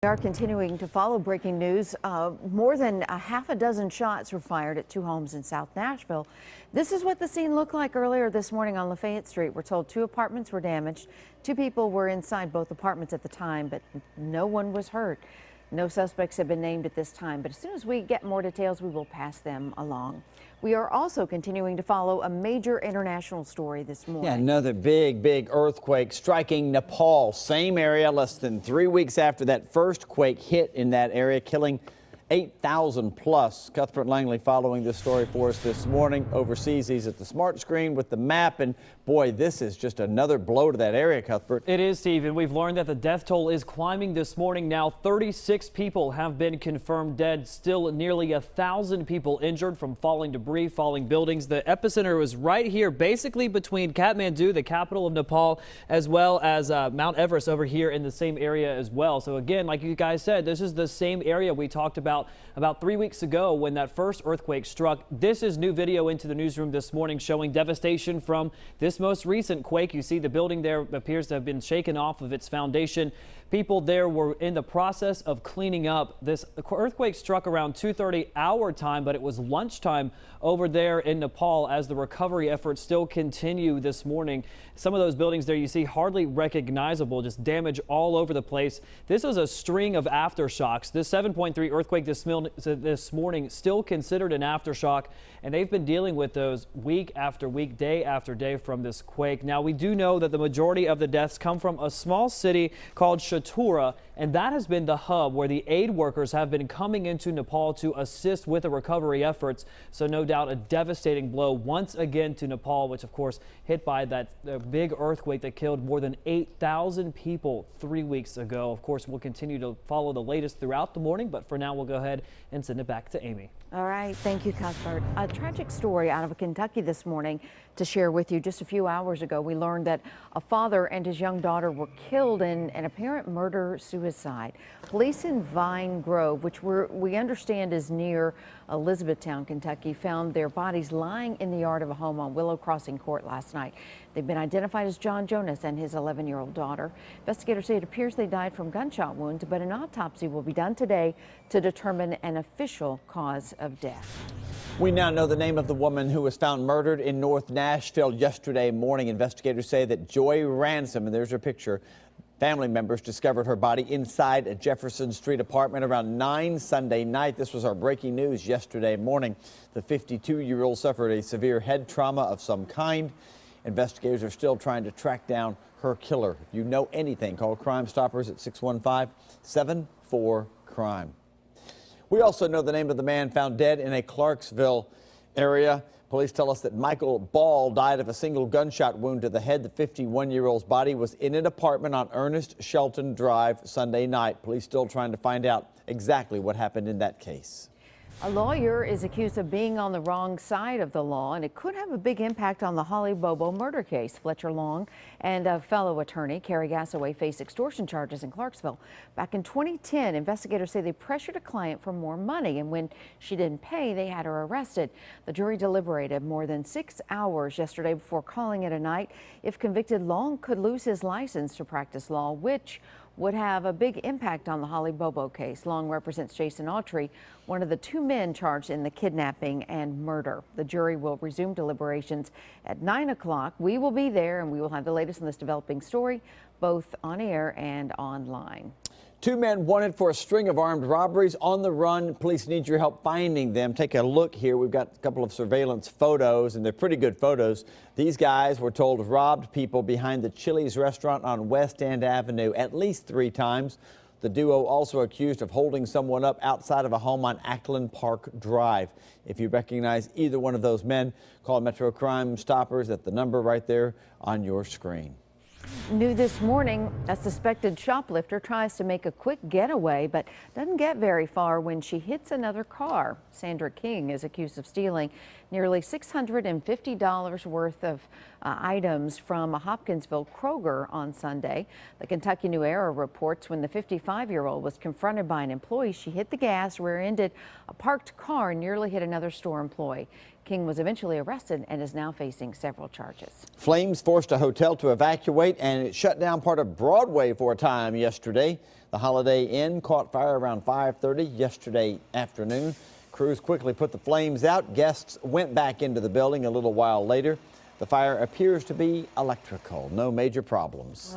We are continuing to follow breaking news. More than a half a dozen shots were fired at two homes in South Nashville. This is what the scene looked like earlier this morning on Lafayette Street. We're told two apartments were damaged. Two people were inside both apartments at the time, but no one was hurt. No suspects have been named at this time, but as soon as we get more details, we will pass them along. We are also continuing to follow a major international story this morning. Yeah, another big earthquake striking Nepal, same area, less than 3 weeks after that first quake hit in that area, killing 8,000 plus. Cuthbert Langley following this story for us this morning. Overseas, he's at the smart screen with the map, and boy, this is just another blow to that area, Cuthbert. It is, Steve, and we've learned that the death toll is climbing this morning. Now 36 people have been confirmed dead, still nearly 1,000 people injured from falling debris, falling buildings. The epicenter was right here, basically between Kathmandu, the capital of Nepal, as well as Mount Everest over here in the same area as well. So again, like you guys said, this is the same area we talked about 3 weeks ago when that first earthquake struck. This is new video into the newsroom this morning showing devastation from this most recent quake. You see the building there appears to have been shaken off of its foundation. People there were in the process of cleaning up. This earthquake struck around 2:30 our time, but it was lunchtime over there in Nepal as the recovery efforts still continue this morning. Some of those buildings there you see hardly recognizable, just damage all over the place. This was a string of aftershocks. This 7.3 earthquake this morning still considered an aftershock, and they've been dealing with those week after week, day after day from this quake. Now, we do know that the majority of the deaths come from a small city called Chatura, and that has been the hub where the aid workers have been coming into Nepal to assist with the recovery efforts. So no doubt a devastating blow once again to Nepal, which of course hit by that big earthquake that killed more than 8,000 people 3 weeks ago. Of course, we'll continue to follow the latest throughout the morning, but for now we'll go ahead and send it back to Amy. All right. Thank you, Cuthbert. A tragic story out of Kentucky this morning to share with you. Just a few hours ago, we learned that a father and his young daughter were killed in an apparent murder-suicide. Police in Vine Grove, which we understand is near Elizabethtown, Kentucky, found their bodies lying in the yard of a home on Willow Crossing Court last night. They've been identified as John Jonas and his 11-year-old daughter. Investigators say it appears they died from gunshot wounds, but an autopsy will be done today to determine an official cause of death. We now know the name of the woman who was found murdered in North Nashville yesterday morning. Investigators say that Joy Ransom, and there's her picture, family members discovered her body inside a Jefferson Street apartment around 9 Sunday night. This was our breaking news yesterday morning. The 52-year-old suffered a severe head trauma of some kind. Investigators are still trying to track down her killer. If you know anything, call Crime Stoppers at 615-74-CRIME. We also know the name of the man found dead in a Clarksville area. Police tell us that Michael Ball died of a single gunshot wound to the head. The 51-year-old's body was in an apartment on Ernest Shelton Drive Sunday night. Police still trying to find out exactly what happened in that case. A lawyer is accused of being on the wrong side of the law, and it could have a big impact on the Holly Bobo murder case. Fletcher Long and a fellow attorney, Carrie Gassaway, face extortion charges in Clarksville. Back in 2010, investigators say they pressured a client for more money, and when she didn't pay, they had her arrested. The jury deliberated more than 6 hours yesterday before calling it a night. If convicted, Long could lose his license to practice law, which would have a big impact on the Holly Bobo case. Long represents Jason Autry, one of the two men charged in the kidnapping and murder. The jury will resume deliberations at 9 o'clock. We will be there, and we will have the latest on this developing story, both on air and online. Two men wanted for a string of armed robberies on the run. Police need your help finding them. Take a look here. We've got a couple of surveillance photos, and they're pretty good photos. These guys were told robbed people behind the Chili's restaurant on West End Avenue at least 3 times. The duo also accused of holding someone up outside of a home on Ackland Park Drive. If you recognize either one of those men, call Metro Crime Stoppers at the number right there on your screen. New this morning, a suspected shoplifter tries to make a quick getaway but doesn't get very far when she hits another car. Sandra King is accused of stealing nearly $650 worth of items from a Hopkinsville Kroger on Sunday. The Kentucky New Era reports when the 55-year-old was confronted by an employee, she hit the gas, rear-ended a parked car, and nearly hit another store employee. King was eventually arrested and is now facing several charges. Flames forced a hotel to evacuate, and it shut down part of Broadway for a time yesterday. The Holiday Inn caught fire around 5:30 yesterday afternoon. Crews quickly put the flames out. Guests went back into the building a little while later. The fire appears to be electrical. No major problems.